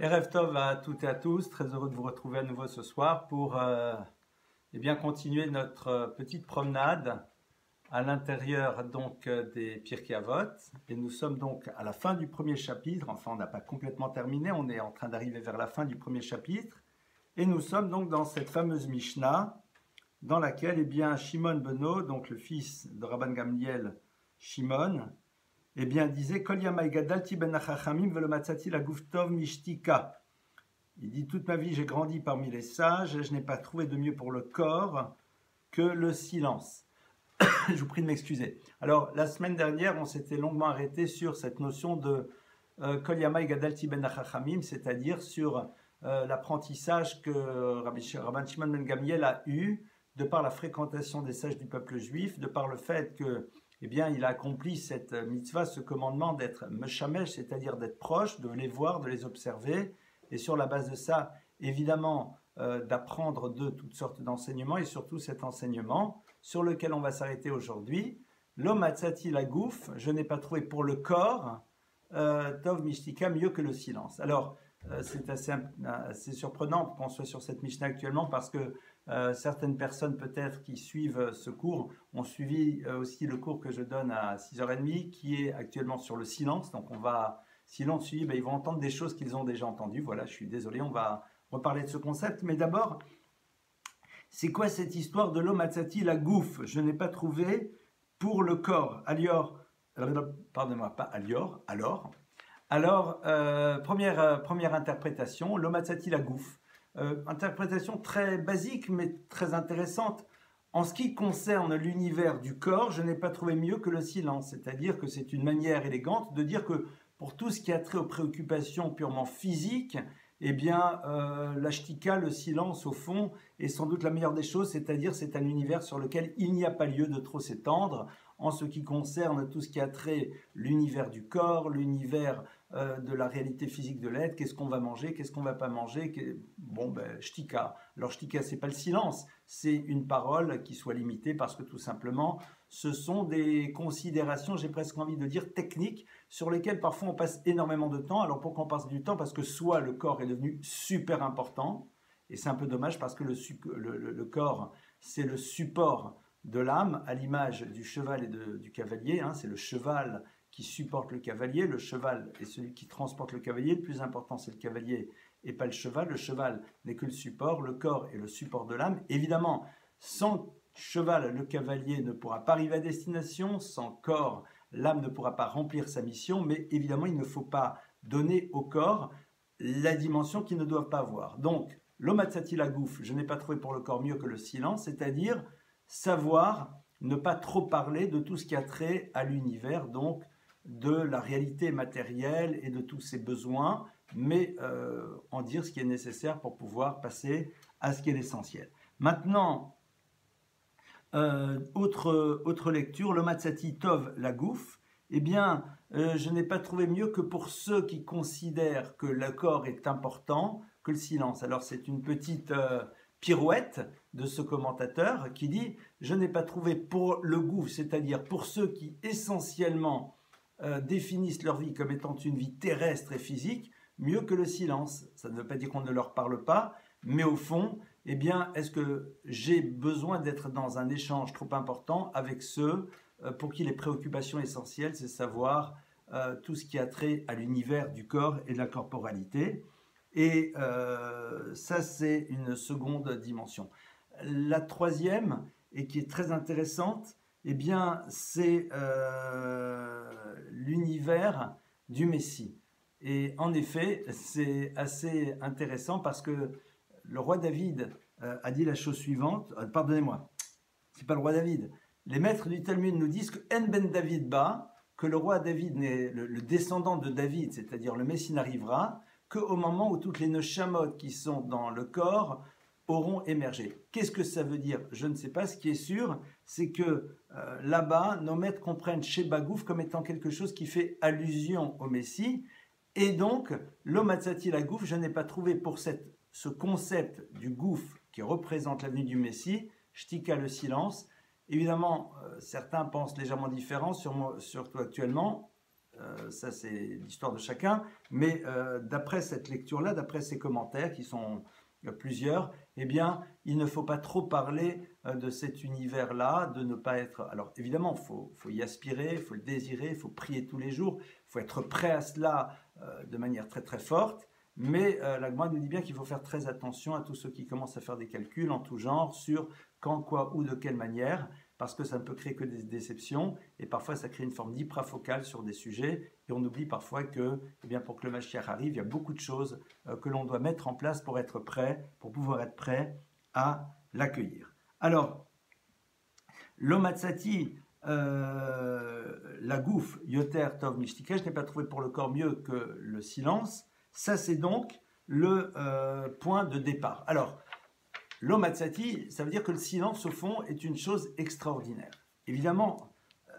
Erev Tov à toutes et à tous, très heureux de vous retrouver à nouveau ce soir pour continuer notre petite promenade à l'intérieur des Pirkei Avot. Et nous sommes donc à la fin du premier chapitre, enfin on n'a pas complètement terminé, on est en train d'arriver vers la fin du premier chapitre. Et nous sommes donc dans cette fameuse Mishnah dans laquelle Shimon Beno, donc le fils de Rabban Gamliel Shimon, disait Kol yamai gadalti ben achachamim velo matzati laguf tov mishtika. Il dit toute ma vie j'ai grandi parmi les sages et je n'ai pas trouvé de mieux pour le corps que le silence. Je vous prie de m'excuser. Alors la semaine dernière on s'était longuement arrêté sur cette notion de Kol yamai gadalti ben achachamim, c'est-à-dire sur l'apprentissage que Rabban Shimon ben Gamliel a eu de par la fréquentation des sages du peuple juif, de par le fait que il a accompli cette mitzvah, ce commandement d'être meshamesh, c'est-à-dire d'être proche, de les voir, de les observer, et sur la base de ça, évidemment, d'apprendre de toutes sortes d'enseignements, et surtout cet enseignement sur lequel on va s'arrêter aujourd'hui. L'homme atzati la gouf, je n'ai pas trouvé pour le corps, tov mishtika, mieux que le silence. Alors, c'est assez surprenant qu'on soit sur cette Mishnah actuellement parce que certaines personnes peut-être qui suivent ce cours ont suivi aussi le cours que je donne à 6h30 qui est actuellement sur le silence. Donc si l'on suit, ils vont entendre des choses qu'ils ont déjà entendues. Voilà, je suis désolé, on va reparler de ce concept. Mais d'abord, c'est quoi cette histoire de l'homme atzati la gouf? Je n'ai pas trouvé pour le corps. Pardonnez-moi, pas alior, alors. Alors, première interprétation, l'omatzati la gouf. Interprétation très basique mais très intéressante. En ce qui concerne l'univers du corps, je n'ai pas trouvé mieux que le silence. C'est-à-dire que c'est une manière élégante de dire que pour tout ce qui a trait aux préoccupations purement physiques, la shtika, le silence au fond, est sans doute la meilleure des choses, c'est-à-dire c'est un univers sur lequel il n'y a pas lieu de trop s'étendre. En ce qui concerne tout ce qui a trait l'univers du corps, l'univers de la réalité physique de l'être, qu'est-ce qu'on va manger, qu'est-ce qu'on va pas manger, shtika. Alors shtika, c'est pas le silence, c'est une parole qui soit limitée parce que tout simplement, ce sont des considérations, j'ai presque envie de dire techniques, sur lesquelles parfois on passe énormément de temps. Alors pourquoi on passe du temps? Parce que soit le corps est devenu super important, et c'est un peu dommage parce que le corps, c'est le support de l'âme, à l'image du cheval et du cavalier, c'est le cheval qui supporte le cavalier, le cheval est celui qui transporte le cavalier, le plus important c'est le cavalier et pas le cheval n'est que le support, le corps est le support de l'âme. Évidemment, sans cheval, le cavalier ne pourra pas arriver à destination, sans corps, l'âme ne pourra pas remplir sa mission, mais évidemment il ne faut pas donner au corps la dimension qu'il ne doit pas avoir. Donc, l'omatzati la gouf, je n'ai pas trouvé pour le corps mieux que le silence, c'est-à-dire savoir ne pas trop parler de tout ce qui a trait à l'univers, donc de la réalité matérielle et de tous ses besoins, mais en dire ce qui est nécessaire pour pouvoir passer à ce qui est l'essentiel. Maintenant, autre lecture, le Matzati Tov la gouf, je n'ai pas trouvé mieux que pour ceux qui considèrent que le corps est important que le silence. Alors c'est une petite pirouette de ce commentateur qui dit « Je n'ai pas trouvé pour le gouf, c'est-à-dire pour ceux qui essentiellement définissent leur vie comme étant une vie terrestre et physique, mieux que le silence. » Ça ne veut pas dire qu'on ne leur parle pas, mais au fond, est-ce que j'ai besoin d'être dans un échange trop important avec ceux pour qui les préoccupations essentielles, c'est savoir tout ce qui a trait à l'univers du corps et de la corporalité. Et ça, c'est une seconde dimension. La troisième, et qui est très intéressante, c'est l'univers du Messie. Et en effet, c'est assez intéressant parce que le roi David a dit la chose suivante, pardonnez-moi, c'est pas le roi David, les maîtres du Talmud nous disent que En ben David ba, que le roi David, le descendant de David, c'est-à-dire le Messie n'arrivera qu'au moment où toutes les neshamot qui sont dans le corps auront émergé. Qu'est-ce que ça veut dire? Je ne sais pas. Ce qui est sûr, c'est que là-bas, nos maîtres comprennent Sheba Gouf comme étant quelque chose qui fait allusion au Messie. Et donc, l'Omatzati la Gouf, je n'ai pas trouvé pour ce concept du Gouf qui représente l'avenue du Messie, Shtika le silence. Évidemment, certains pensent légèrement différent, surtout actuellement. ça c'est l'histoire de chacun, mais d'après cette lecture-là, d'après ces commentaires qui sont plusieurs, eh bien, il ne faut pas trop parler de cet univers-là, de ne pas être... Alors évidemment, il faut y aspirer, il faut le désirer, il faut prier tous les jours, il faut être prêt à cela de manière très très forte, mais la Gemara nous dit bien qu'il faut faire très attention à tous ceux qui commencent à faire des calculs en tout genre sur quand, quoi, où, de quelle manière, parce que ça ne peut créer que des déceptions, et parfois ça crée une forme d'hyprafocale sur des sujets, et on oublie parfois que, eh bien, pour que le Mashiach arrive, il y a beaucoup de choses que l'on doit mettre en place pour être prêt, pour pouvoir être prêt à l'accueillir. Alors, l'Omatsati, la gouffe, Yoter Tov Mishtika, je n'ai pas trouvé pour le corps mieux que le silence, ça c'est donc le point de départ. Alors, l'Omatsati, ça veut dire que le silence, au fond, est une chose extraordinaire. Évidemment,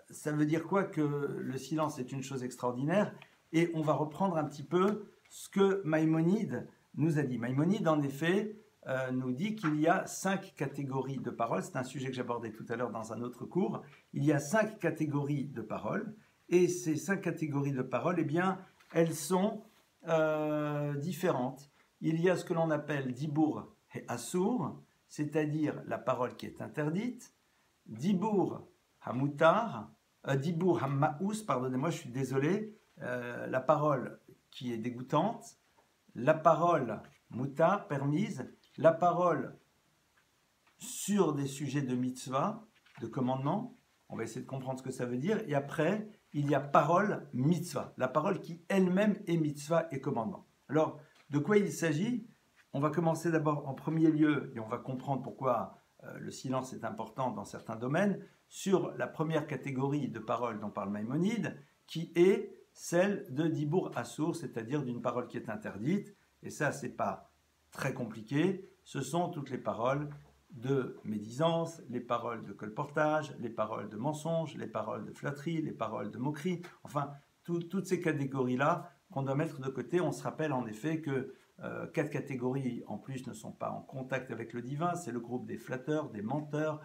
ça veut dire quoi que le silence est une chose extraordinaire? Et on va reprendre un petit peu ce que Maïmonide nous a dit. Maïmonide, en effet, nous dit qu'il y a 5 catégories de paroles. C'est un sujet que j'abordais tout à l'heure dans un autre cours. Il y a 5 catégories de paroles. Et ces 5 catégories de paroles, eh bien, elles sont différentes. Il y a ce que l'on appelle Dibour et Assour, c'est-à-dire la parole qui est interdite, Dibour Hamoutar, Dibour Hammaous, pardonnez-moi, je suis désolé, la parole qui est dégoûtante, la parole Moutar, permise, la parole sur des sujets de mitzvah, de commandement, on va essayer de comprendre ce que ça veut dire, et après, il y a parole mitzvah, la parole qui elle-même est mitzvah et commandement. Alors, de quoi il s'agit? On va commencer d'abord en premier lieu, et on va comprendre pourquoi le silence est important dans certains domaines, sur la première catégorie de paroles dont parle Maïmonide, qui est celle de Dibour Assour, c'est-à-dire d'une parole qui est interdite. Et ça, c'est pas très compliqué. Ce sont toutes les paroles de médisance, les paroles de colportage, les paroles de mensonge, les paroles de flatterie, les paroles de moquerie. Enfin, toutes ces catégories-là qu'on doit mettre de côté. On se rappelle en effet que 4 catégories en plus ne sont pas en contact avec le divin. C'est le groupe des flatteurs, des menteurs,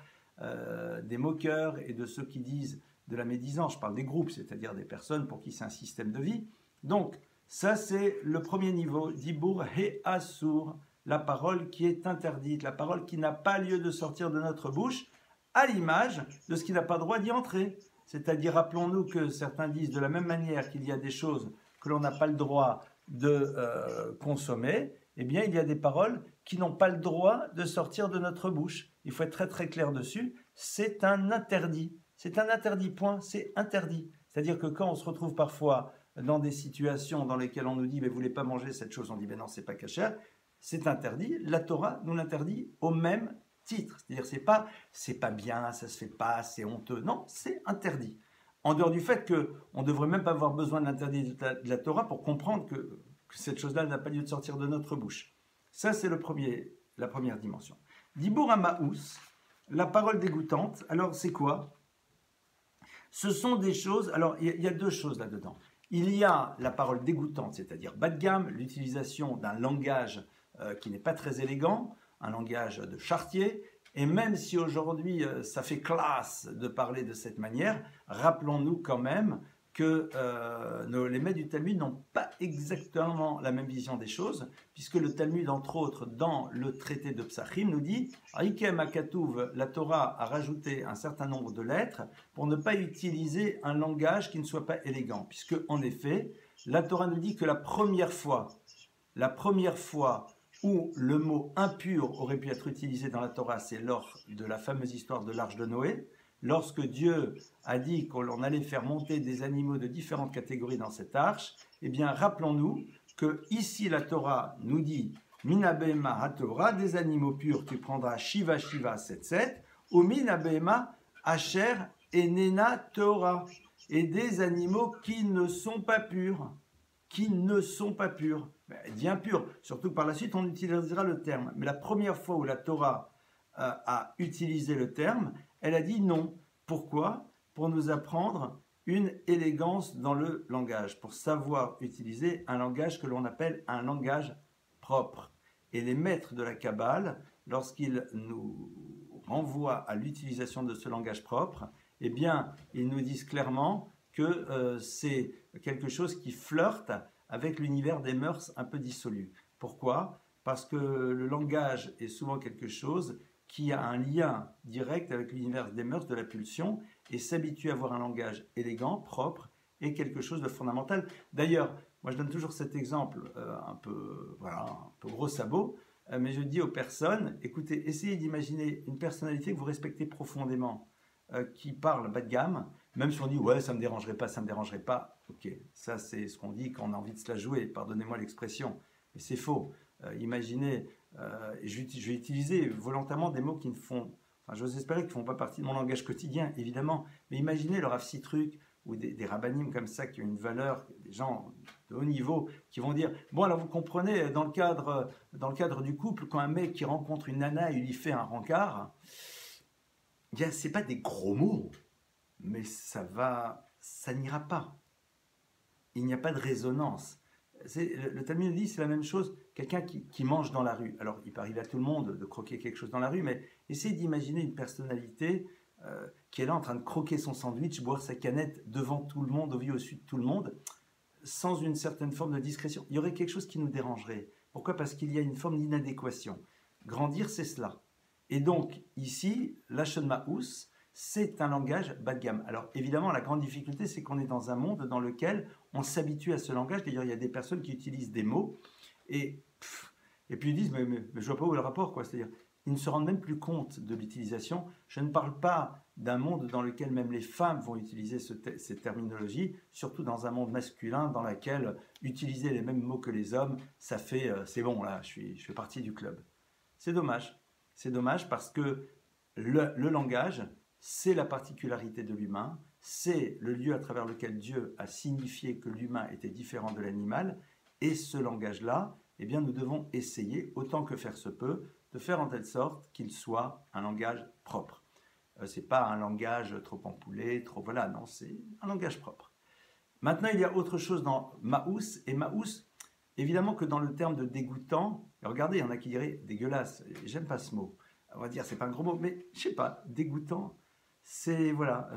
des moqueurs et de ceux qui disent de la médisance. Je parle des groupes, c'est-à-dire des personnes pour qui c'est un système de vie. Donc, ça c'est le premier niveau, Dibour et Assour, la parole qui est interdite, la parole qui n'a pas lieu de sortir de notre bouche, à l'image de ce qui n'a pas droit d'y entrer. C'est-à-dire, rappelons-nous que certains disent de la même manière qu'il y a des choses que l'on n'a pas le droit de consommer, eh bien, il y a des paroles qui n'ont pas le droit de sortir de notre bouche. Il faut être très très clair dessus. C'est un interdit. C'est un interdit, point. C'est interdit. C'est-à-dire que quand on se retrouve parfois dans des situations dans lesquelles on nous dit « mais vous voulez pas manger cette chose », on dit « mais non, c'est pas cachère », c'est interdit. La Torah nous l'interdit au même titre. C'est-à-dire c'est pas bien, ça se fait pas, c'est honteux. Non, c'est interdit. En dehors du fait qu'on ne devrait même pas avoir besoin de l'interdit de la Torah pour comprendre que cette chose-là n'a pas lieu de sortir de notre bouche. Ça, c'est la première dimension. Dibour Hammaous, la parole dégoûtante. Alors, c'est quoi? Ce sont des choses... Alors, il y a 2 choses là-dedans. Il y a la parole dégoûtante, c'est-à-dire bas de gamme, l'utilisation d'un langage qui n'est pas très élégant, un langage de charretier. Et même si aujourd'hui, ça fait classe de parler de cette manière, rappelons-nous quand même que les maîtres du Talmud n'ont pas exactement la même vision des choses, puisque le Talmud, entre autres, dans le traité de Psachim, nous dit « Aikem Akatouv », la Torah a rajouté un certain nombre de lettres pour ne pas utiliser un langage qui ne soit pas élégant, puisque, en effet, la Torah nous dit que la première fois où le mot impur aurait pu être utilisé dans la Torah, c'est lors de la fameuse histoire de l'arche de Noé, lorsque Dieu a dit qu'on allait faire monter des animaux de différentes catégories dans cette arche. Eh bien, rappelons-nous que ici la Torah nous dit Mina Behema HaTorah, des animaux purs, tu prendras Shiva Shiva 7-7, ou Mina Behema Asher Enena Torah, et des animaux qui ne sont pas purs. Qui ne sont pas purs. Elle dit impurs, surtout que par la suite on utilisera le terme. Mais la première fois où la Torah a utilisé le terme, elle a dit non. Pourquoi? Pour nous apprendre une élégance dans le langage, pour savoir utiliser un langage que l'on appelle un langage propre. Et les maîtres de la Kabbale, lorsqu'ils nous renvoient à l'utilisation de ce langage propre, eh bien, ils nous disent clairement que c'est quelque chose qui flirte avec l'univers des mœurs un peu dissolu. Pourquoi? Parce que le langage est souvent quelque chose qui a un lien direct avec l'univers des mœurs, de la pulsion, et s'habituer à avoir un langage élégant, propre, est quelque chose de fondamental. D'ailleurs, moi je donne toujours cet exemple un peu gros sabot, mais je dis aux personnes, écoutez, essayez d'imaginer une personnalité que vous respectez profondément, qui parle bas de gamme, même si on dit ouais, ça me dérangerait pas, ok, ça c'est ce qu'on dit quand on a envie de se la jouer, pardonnez-moi l'expression, mais c'est faux. Imaginez, je vais utiliser volontairement des mots qui ne font, enfin j'ose espérer qu'ils ne font pas partie de mon langage quotidien, évidemment, mais imaginez le Rav Sitruk ou des rabbinim comme ça qui ont une valeur, des gens de haut niveau qui vont dire bon alors vous comprenez dans le cadre du couple, quand un mec qui rencontre une nana et lui fait un rencard, bien c'est pas des gros mots, mais ça n'ira pas. Il n'y a pas de résonance. Le Talmud dit c'est la même chose, quelqu'un qui mange dans la rue. Alors il peut arriver à tout le monde de croquer quelque chose dans la rue, mais essayez d'imaginer une personnalité qui est là en train de croquer son sandwich, boire sa canette devant tout le monde, au vu au-dessus de tout le monde, sans une certaine forme de discrétion. Il y aurait quelque chose qui nous dérangerait. Pourquoi? Parce qu'il y a une forme d'inadéquation. Grandir, c'est cela. Et donc, ici, Lashon Ma'us, c'est un langage bas de gamme. Alors, évidemment, la grande difficulté, c'est qu'on est dans un monde dans lequel on s'habitue à ce langage. D'ailleurs, il y a des personnes qui utilisent des mots et puis ils disent, mais je ne vois pas où est le rapport, quoi. C'est-à-dire, ils ne se rendent même plus compte de l'utilisation. Je ne parle pas d'un monde dans lequel même les femmes vont utiliser ces terminologies, surtout dans un monde masculin dans lequel utiliser les mêmes mots que les hommes, ça fait, c'est bon, là, je fais partie du club. C'est dommage. C'est dommage parce que le langage, c'est la particularité de l'humain, c'est le lieu à travers lequel Dieu a signifié que l'humain était différent de l'animal, et ce langage-là, eh bien, nous devons essayer, autant que faire se peut, de faire en telle sorte qu'il soit un langage propre. Ce n'est pas un langage trop empoulé, trop voilà, non, c'est un langage propre. Maintenant, il y a autre chose dans Ma'us, et Ma'us, évidemment que dans le terme de dégoûtant, regardez, il y en a qui diraient dégueulasse, j'aime pas ce mot, on va dire c'est pas un gros mot, mais je sais pas, dégoûtant, c'est voilà,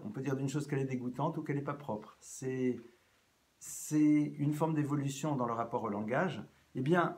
on peut dire d'une chose qu'elle est dégoûtante ou qu'elle n'est pas propre, c'est une forme d'évolution dans le rapport au langage. Eh bien,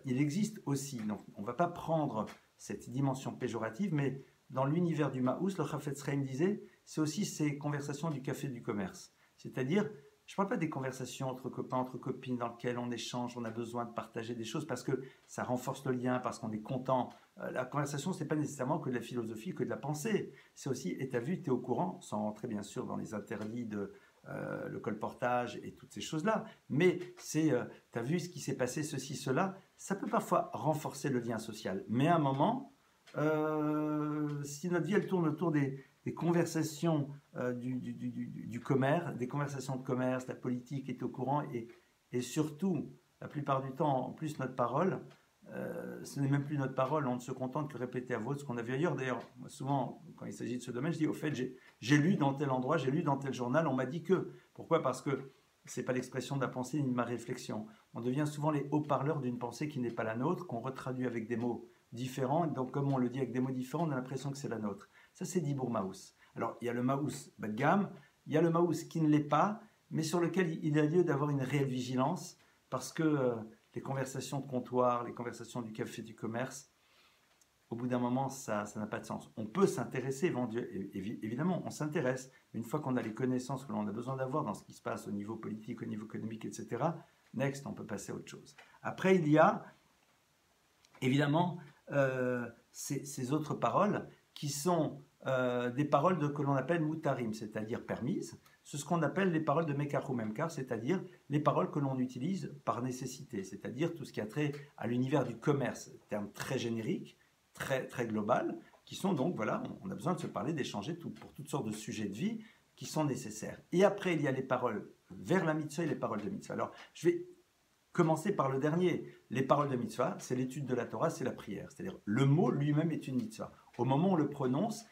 il existe aussi, donc on ne va pas prendre cette dimension péjorative, mais dans l'univers du Ma'us, le Chafetz Chaim disait, c'est aussi ces conversations du café du commerce. C'est-à-dire, je ne parle pas des conversations entre copains, entre copines, dans lesquelles on échange, on a besoin de partager des choses parce que ça renforce le lien, parce qu'on est content. La conversation, ce n'est pas nécessairement que de la philosophie, que de la pensée. C'est aussi, et tu as vu, tu es au courant, sans rentrer bien sûr dans les interdits de le colportage et toutes ces choses-là, mais c'est, tu as vu ce qui s'est passé, ceci, cela, ça peut parfois renforcer le lien social. Mais à un moment, si notre vie, elle tourne autour des conversations du commerce, des conversations de commerce, la politique est au courant et surtout, la plupart du temps, en plus notre parole, ce n'est même plus notre parole, on ne se contente que répéter à voix ce qu'on a vu ailleurs. D'ailleurs, souvent, quand il s'agit de ce domaine, je dis au fait, j'ai lu dans tel endroit, j'ai lu dans tel journal, on m'a dit que. Pourquoi? Parce que ce n'est pas l'expression de la pensée ni de ma réflexion. On devient souvent les haut-parleurs d'une pensée qui n'est pas la nôtre, qu'on retraduit avec des mots différents. Et donc, comme on le dit avec des mots différents, on a l'impression que c'est la nôtre. Ça, c'est Dibour Ma'us. Alors, il y a le Ma'us bas de gamme, il y a le Ma'us qui ne l'est pas, mais sur lequel il a lieu d'avoir une réelle vigilance, parce que les conversations de comptoir, les conversations du café du commerce, au bout d'un moment, ça n'a pas de sens. On peut s'intéresser, évidemment, on s'intéresse, mais une fois qu'on a les connaissances que l'on a besoin d'avoir dans ce qui se passe au niveau politique, au niveau économique, etc., next, on peut passer à autre chose. Après, il y a, évidemment, ces autres paroles qui sont des paroles que l'on appelle mutarim, c'est-à-dire permises. C'est ce qu'on appelle les paroles de Mekar ou Memkar, c'est-à-dire les paroles que l'on utilise par nécessité, c'est-à-dire tout ce qui a trait à l'univers du commerce, terme très générique, très, très global, qui sont donc, voilà, on a besoin de se parler, d'échanger pour toutes sortes de sujets de vie qui sont nécessaires. Et après, il y a les paroles vers la mitzvah et les paroles de mitzvah. Alors, je vais commencer par le dernier. Les paroles de mitzvah, c'est l'étude de la Torah, c'est la prière. C'est-à-dire, le mot lui-même est une mitzvah. Au moment où on le prononce,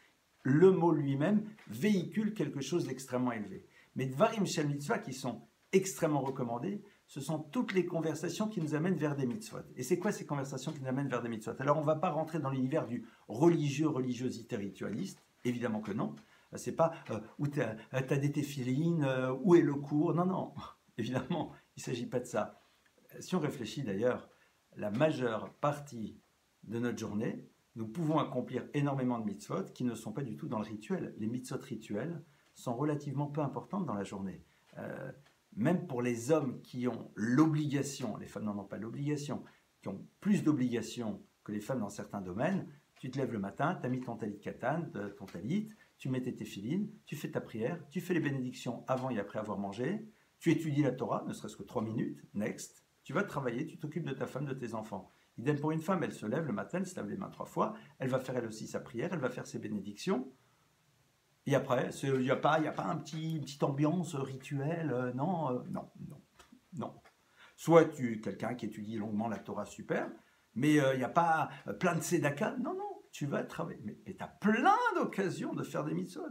le mot lui-même véhicule quelque chose d'extrêmement élevé. Mais Dvarim Shel Mitzvah, qui sont extrêmement recommandés, ce sont toutes les conversations qui nous amènent vers des mitzvot. Et c'est quoi ces conversations qui nous amènent vers des mitzvot? Alors on ne va pas rentrer dans l'univers du religieux, religiosidité ritualiste, Évidemment que non. C'est pas où tu as des téphilines, où est le cours. Non, non, évidemment, il ne s'agit pas de ça. Si on réfléchit d'ailleurs, la majeure partie de notre journée, nous pouvons accomplir énormément de mitzvot qui ne sont pas du tout dans le rituel. Les mitzvot rituels sont relativement peu importantes dans la journée. Même pour les hommes qui ont l'obligation, les femmes n'en ont pas l'obligation, qui ont plus d'obligations que les femmes dans certains domaines, tu te lèves le matin, tu as mis ton talit katan, ton talit, tu mets tes téphilines, tu fais ta prière, tu fais les bénédictions avant et après avoir mangé, tu étudies la Torah, ne serait-ce que 3 minutes, next, tu vas travailler, tu t'occupes de ta femme, de tes enfants. Idem pour une femme, elle se lève le matin, elle se lave les mains 3 fois, elle va faire elle aussi sa prière, elle va faire ses bénédictions, et après, il n'y a pas une petite ambiance rituelle, non. Soit tu es quelqu'un qui étudie longuement la Torah, super, mais il n'y a pas plein de tzedaka, non, tu vas travailler. Mais tu as plein d'occasions de faire des mitzvot.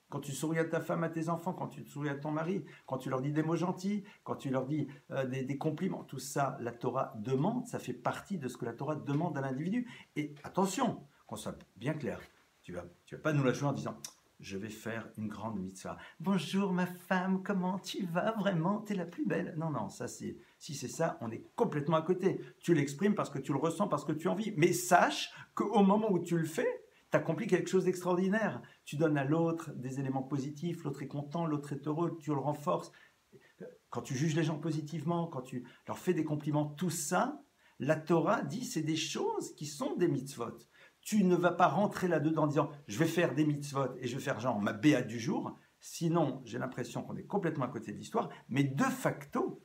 Quand tu souris à ta femme, à tes enfants, quand tu te souris à ton mari, quand tu leur dis des mots gentils, quand tu leur dis des compliments, tout ça, la Torah demande, ça fait partie de ce que la Torah demande à l'individu. Et attention, qu'on soit bien clair, tu vas pas nous la jouer en disant « Je vais faire une grande mitzvah. Bonjour ma femme, comment tu vas vraiment? T'es la plus belle. » Non, ça c'est... Si c'est ça, on est complètement à côté. Tu l'exprimes parce que tu le ressens, parce que tu en vis. Mais sache qu'au moment où tu le fais, tu accomplis quelque chose d'extraordinaire. Tu donnes à l'autre des éléments positifs, l'autre est content, l'autre est heureux, tu le renforces. Quand tu juges les gens positivement, quand tu leur fais des compliments, tout ça, la Torah dit c'est des choses qui sont des mitzvot. Tu ne vas pas rentrer là-dedans en disant « je vais faire des mitzvot et je vais faire genre ma béat du jour ». Sinon, j'ai l'impression qu'on est complètement à côté de l'histoire. Mais de facto,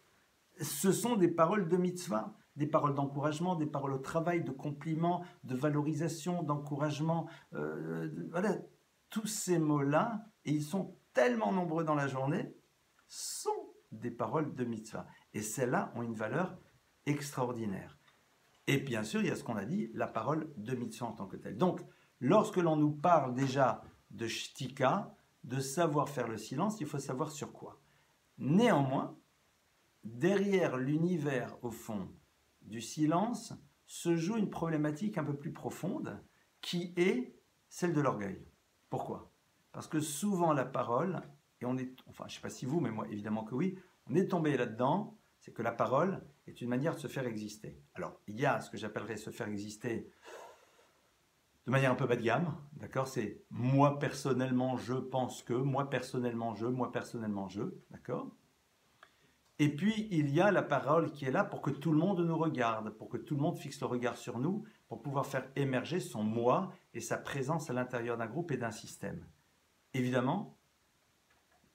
ce sont des paroles de mitzvah, des paroles d'encouragement, des paroles au travail, de compliments, de valorisation, d'encouragement. Voilà, tous ces mots-là, et ils sont tellement nombreux dans la journée, sont des paroles de mitzvah. Et celles-là ont une valeur extraordinaire. Et bien sûr, il y a ce qu'on a dit, la parole de mitzvah en tant que telle. Donc, lorsque l'on nous parle déjà de shtika, de savoir faire le silence, il faut savoir sur quoi. Néanmoins, derrière l'univers, au fond, du silence, se joue une problématique un peu plus profonde, qui est celle de l'orgueil. Pourquoi? Parce que souvent la parole, et on est, enfin je ne sais pas si vous, mais moi évidemment que oui, on est tombé là-dedans, c'est que la parole est une manière de se faire exister. Alors, il y a ce que j'appellerais se faire exister de manière un peu bas de gamme, d'accord? C'est moi personnellement je pense que, moi personnellement je, d'accord? Et puis, il y a la parole qui est là pour que tout le monde nous regarde, pour que tout le monde fixe le regard sur nous, pour pouvoir faire émerger son moi et sa présence à l'intérieur d'un groupe et d'un système. Évidemment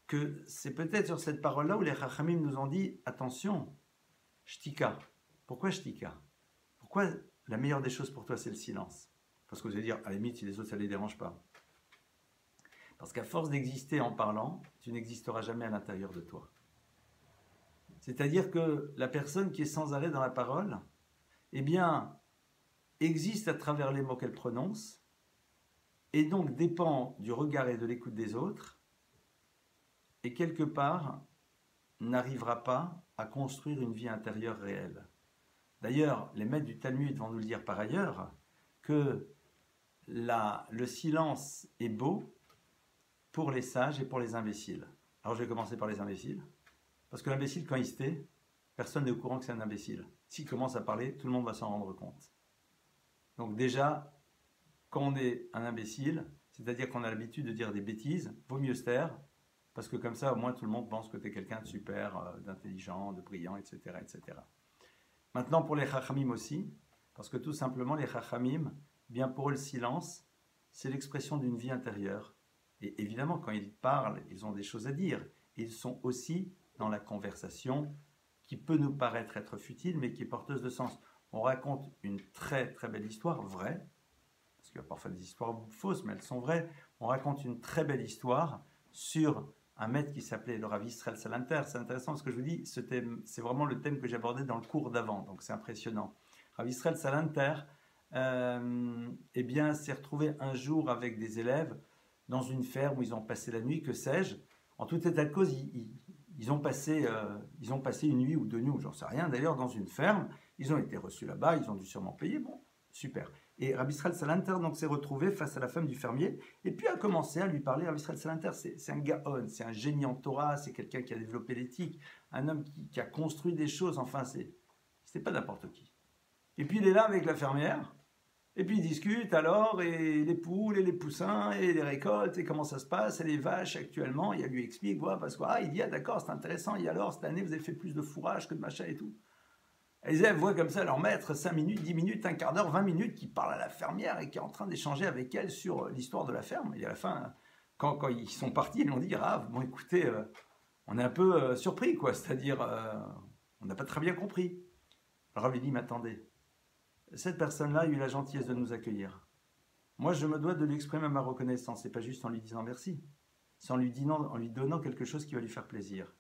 que c'est peut-être sur cette parole-là où les Chachamim nous ont dit « Attention, shtika ». Pourquoi shtika? Pourquoi la meilleure des choses pour toi, c'est le silence? Parce que vous allez dire, à la limite, si les autres, ça ne les dérange pas. Parce qu'à force d'exister en parlant, tu n'existeras jamais à l'intérieur de toi. C'est-à-dire que la personne qui est sans arrêt dans la parole, eh bien, existe à travers les mots qu'elle prononce, et donc dépend du regard et de l'écoute des autres, et quelque part, n'arrivera pas à construire une vie intérieure réelle. D'ailleurs, les maîtres du Talmud vont nous le dire par ailleurs, que le silence est beau pour les sages et pour les imbéciles. Alors je vais commencer par les imbéciles. Parce que l'imbécile, quand il se tait, personne n'est au courant que c'est un imbécile. S'il commence à parler, tout le monde va s'en rendre compte. Donc déjà, quand on est un imbécile, c'est-à-dire qu'on a l'habitude de dire des bêtises, vaut mieux se taire, parce que comme ça, au moins, tout le monde pense que tu es quelqu'un de super, d'intelligent, de brillant, etc., etc. Maintenant, pour les chachamim aussi, parce que tout simplement, les chachamim, bien pour eux, le silence, c'est l'expression d'une vie intérieure. Et évidemment, quand ils parlent, ils ont des choses à dire. Ils sont aussi dans la conversation qui peut nous paraître être futile, mais qui est porteuse de sens. On raconte une très très belle histoire, vraie, parce qu'il y a parfois des histoires fausses, mais elles sont vraies. On raconte une très belle histoire sur un maître qui s'appelait le Rav Israël Salanter. C'est intéressant parce que je vous dis, ce thème, c'est vraiment le thème que j'abordais dans le cours d'avant, donc c'est impressionnant. Rav Israël Salanter, eh bien, s'est retrouvé un jour avec des élèves dans une ferme où ils ont passé la nuit, que sais-je. En tout état de cause, ils ont passé une nuit ou 2 nuits, ou j'en sais rien, d'ailleurs, dans une ferme. Ils ont été reçus là-bas, ils ont dû sûrement payer. Bon, Super. Et Rabbi Israël Salanter donc s'est retrouvé face à la femme du fermier et puis a commencé à lui parler. Rabbi Israël Salanter, c'est un gaon, c'est un génie en Torah, c'est quelqu'un qui a développé l'éthique, un homme qui a construit des choses, enfin c'est pas n'importe qui. Et puis il est là avec la fermière, et puis ils discutent alors, et les poules, et les poussins, et les récoltes, et comment ça se passe, et les vaches actuellement, et elle lui explique, voilà, parce que, il dit, d'accord, c'est intéressant, et alors, cette année, vous avez fait plus de fourrage que de machin et tout. Elle voit comme ça leur maître, 5 minutes, 10 minutes, un quart d'heure, 20 minutes, qui parle à la fermière, et qui est en train d'échanger avec elle sur l'histoire de la ferme. Et à la fin, quand ils sont partis, ils l'ont dit, Rav, bon écoutez, on est un peu surpris, quoi, c'est-à-dire, on n'a pas très bien compris. Le Rav lui dit, mais attendez, cette personne-là a eu la gentillesse de nous accueillir. Moi, je me dois de lui exprimer ma reconnaissance, et pas juste en lui disant merci, c'est en lui donnant quelque chose qui va lui faire plaisir.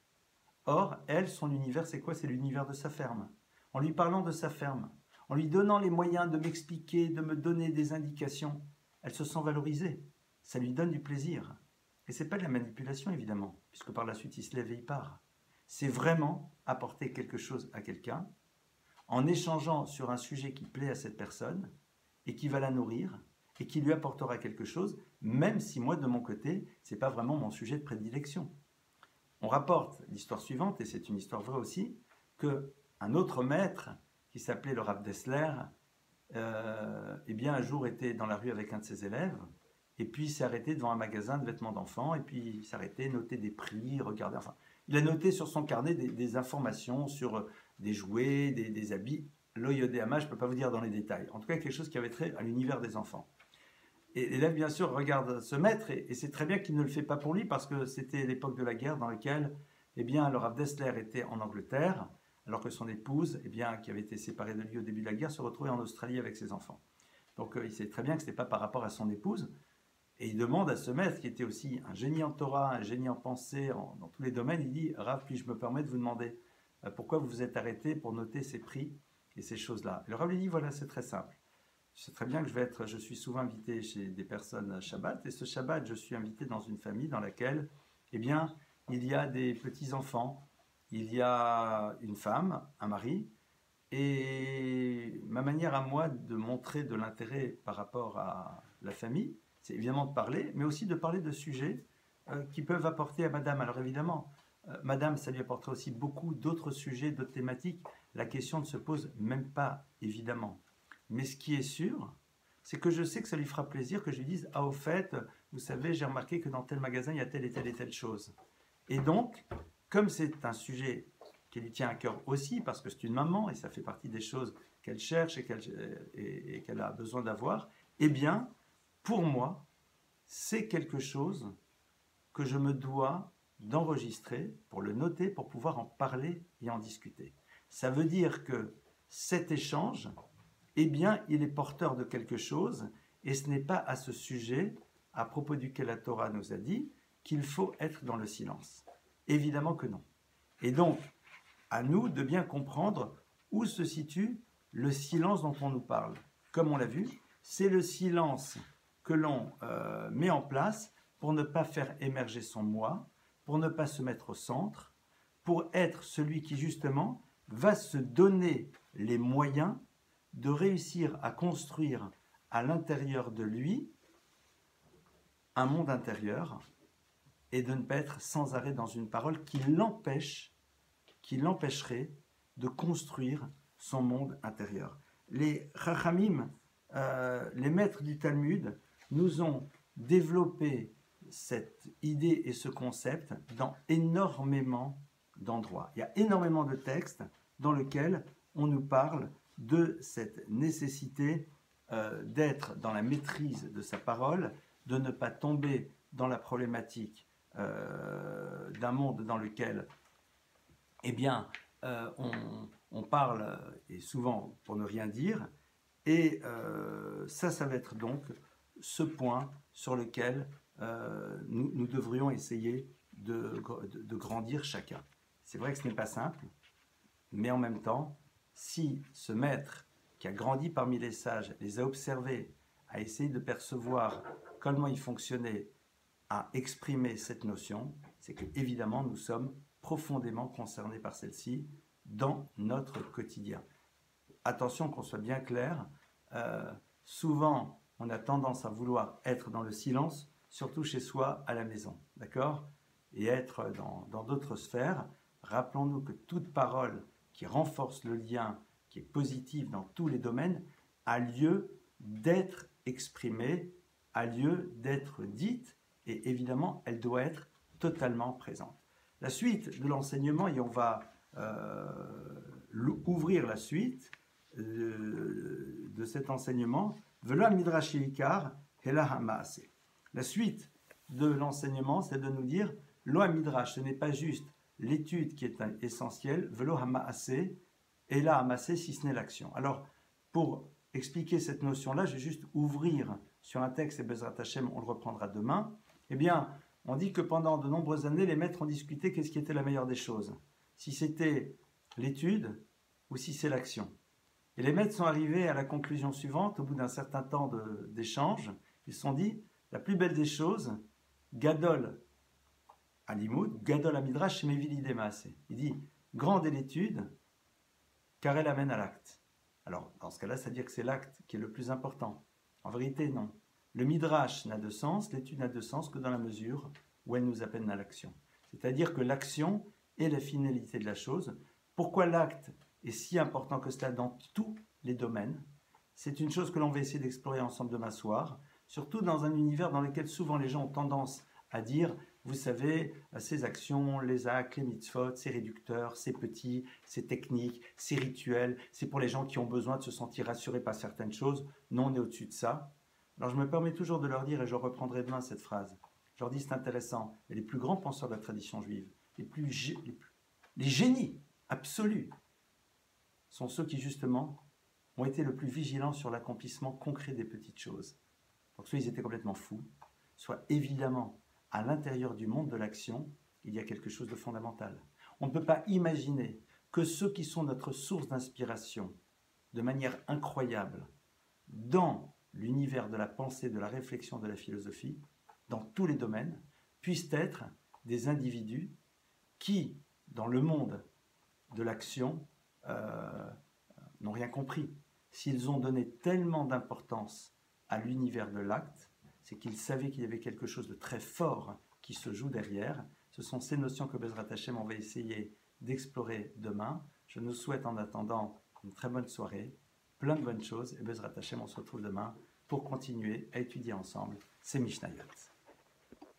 Or, elle, son univers, c'est quoi? C'est l'univers de sa ferme. En lui parlant de sa ferme, en lui donnant les moyens de m'expliquer, de me donner des indications, elle se sent valorisée. Ça lui donne du plaisir. Et c'est pas de la manipulation, évidemment, puisque par la suite, il se lève et il part. C'est vraiment apporter quelque chose à quelqu'un, en échangeant sur un sujet qui plaît à cette personne et qui va la nourrir et qui lui apportera quelque chose, même si moi, de mon côté, ce n'est pas vraiment mon sujet de prédilection. On rapporte l'histoire suivante, et c'est une histoire vraie aussi, qu'un autre maître, qui s'appelait le Rav Dessler, eh bien, un jour était dans la rue avec un de ses élèves, et puis il s'est arrêté devant un magasin de vêtements d'enfants, et puis il s'est arrêté, noter des prix, regarder, enfin, il a noté sur son carnet des informations sur des jouets, des habits. L'Oyodéama, je ne peux pas vous dire dans les détails. En tout cas, quelque chose qui avait trait à l'univers des enfants. Et l'élève, bien sûr, regarde ce maître, et c'est très bien qu'il ne le fait pas pour lui, parce que c'était l'époque de la guerre dans laquelle, eh bien, le Rav Dessler était en Angleterre, alors que son épouse, eh bien, qui avait été séparée de lui au début de la guerre, se retrouvait en Australie avec ses enfants. Donc, il sait très bien que ce n'était pas par rapport à son épouse. Et il demande à ce maître, qui était aussi un génie en Torah, un génie en pensée, dans tous les domaines, il dit, Rav, puis-je me permets de vous demander pourquoi vous vous êtes arrêté pour noter ces prix et ces choses-là? Et le Rav lui dit, voilà, c'est très simple. Je sais très bien que je suis souvent invité chez des personnes Shabbat, et ce Shabbat, je suis invité dans une famille dans laquelle, eh bien, il y a des petits-enfants, il y a une femme, un mari, et ma manière à moi de montrer de l'intérêt par rapport à la famille, c'est évidemment de parler, mais aussi de parler de sujets qui peuvent apporter à madame. Alors évidemment, madame, ça lui apportera aussi beaucoup d'autres sujets, d'autres thématiques. La question ne se pose même pas, évidemment. Mais ce qui est sûr, c'est que je sais que ça lui fera plaisir que je lui dise « Ah, au fait, vous savez, j'ai remarqué que dans tel magasin, il y a telle et telle chose. » Et donc, comme c'est un sujet qui lui tient à cœur aussi, parce que c'est une maman, et ça fait partie des choses qu'elle cherche et qu'elle a besoin d'avoir, eh bien, pour moi, c'est quelque chose que je me dois d'enregistrer, pour le noter, pour pouvoir en parler et en discuter. Ça veut dire que cet échange, eh bien, il est porteur de quelque chose, et ce n'est pas à ce sujet, à propos duquel la Torah nous a dit, qu'il faut être dans le silence. Évidemment que non. Et donc, à nous de bien comprendre où se situe le silence dont on nous parle. Comme on l'a vu, c'est le silence que l'on met en place pour ne pas faire émerger son moi, pour ne pas se mettre au centre, pour être celui qui justement va se donner les moyens de réussir à construire à l'intérieur de lui un monde intérieur et de ne pas être sans arrêt dans une parole qui l'empêcherait de construire son monde intérieur. Les Chachamim, les maîtres du Talmud, nous ont développé cette idée et ce concept dans énormément d'endroits. Il y a énormément de textes dans lesquels on nous parle de cette nécessité d'être dans la maîtrise de sa parole, de ne pas tomber dans la problématique d'un monde dans lequel, eh bien, on parle, et souvent pour ne rien dire, et ça va être donc ce point sur lequel nous devrions essayer de grandir chacun. C'est vrai que ce n'est pas simple, mais en même temps, si ce maître qui a grandi parmi les sages, les a observés, a essayé de percevoir comment ils fonctionnaient, a exprimé cette notion, c'est que évidemment nous sommes profondément concernés par celle-ci dans notre quotidien. Attention qu'on soit bien clair, Souvent, on a tendance à vouloir être dans le silence, surtout chez soi, à la maison, d'accord? Et être dans d'autres sphères. Rappelons-nous que toute parole qui renforce le lien, qui est positive dans tous les domaines, a lieu d'être exprimée, a lieu d'être dite, et évidemment, elle doit être totalement présente. La suite de l'enseignement, et on va ouvrir la suite de cet enseignement, Velo Midrash Ikar Hela Hamaase. La suite de l'enseignement, c'est de nous dire, Lo Midrash, ce n'est pas juste l'étude qui est essentielle, Velo Hamaase, Hela Hamaase, si ce n'est l'action. Alors, pour expliquer cette notion-là, je vais juste ouvrir sur un texte, et Bezrat Hashem, on le reprendra demain. Eh bien, on dit que pendant de nombreuses années, les maîtres ont discuté qu'est-ce qui était la meilleure des choses. Si c'était l'étude ou si c'est l'action. Et les maîtres sont arrivés à la conclusion suivante, au bout d'un certain temps d'échange, ils se sont dit, la plus belle des choses, Gadol Alimud, Gadol Amidrash, Shemevili Demaase. Il dit, grande est l'étude, car elle amène à l'acte. Alors, dans ce cas-là, ça veut dire que c'est l'acte qui est le plus important. En vérité, non. Le Midrash n'a de sens, l'étude n'a de sens que dans la mesure où elle nous appelle à l'action. C'est-à-dire que l'action est la finalité de la chose. Pourquoi l'acte est si important que cela dans tous les domaines? C'est une chose que l'on va essayer d'explorer ensemble demain soir, surtout dans un univers dans lequel souvent les gens ont tendance à dire, vous savez, ces actions, les actes, les mitzvot, c'est réducteur, c'est petit, c'est technique, c'est rituel, c'est pour les gens qui ont besoin de se sentir rassurés par certaines choses. Non, on est au-dessus de ça. Alors je me permets toujours de leur dire, et je reprendrai demain cette phrase, je leur dis c'est intéressant, mais les plus grands penseurs de la tradition juive, les génies absolus, sont ceux qui justement ont été le plus vigilants sur l'accomplissement concret des petites choses. Donc soit ils étaient complètement fous, soit évidemment à l'intérieur du monde de l'action, il y a quelque chose de fondamental. On ne peut pas imaginer que ceux qui sont notre source d'inspiration, de manière incroyable, dans l'univers de la pensée, de la réflexion, de la philosophie, dans tous les domaines, puissent être des individus qui, dans le monde de l'action, n'ont rien compris. S'ils ont donné tellement d'importance à l'univers de l'acte, c'est qu'ils savaient qu'il y avait quelque chose de très fort qui se joue derrière. Ce sont ces notions que Bezrat Hashem, on va essayer d'explorer demain. Je nous souhaite en attendant une très bonne soirée, plein de bonnes choses, et Bezrat Hashem, on se retrouve demain pour continuer à étudier ensemble ces Mishnayot.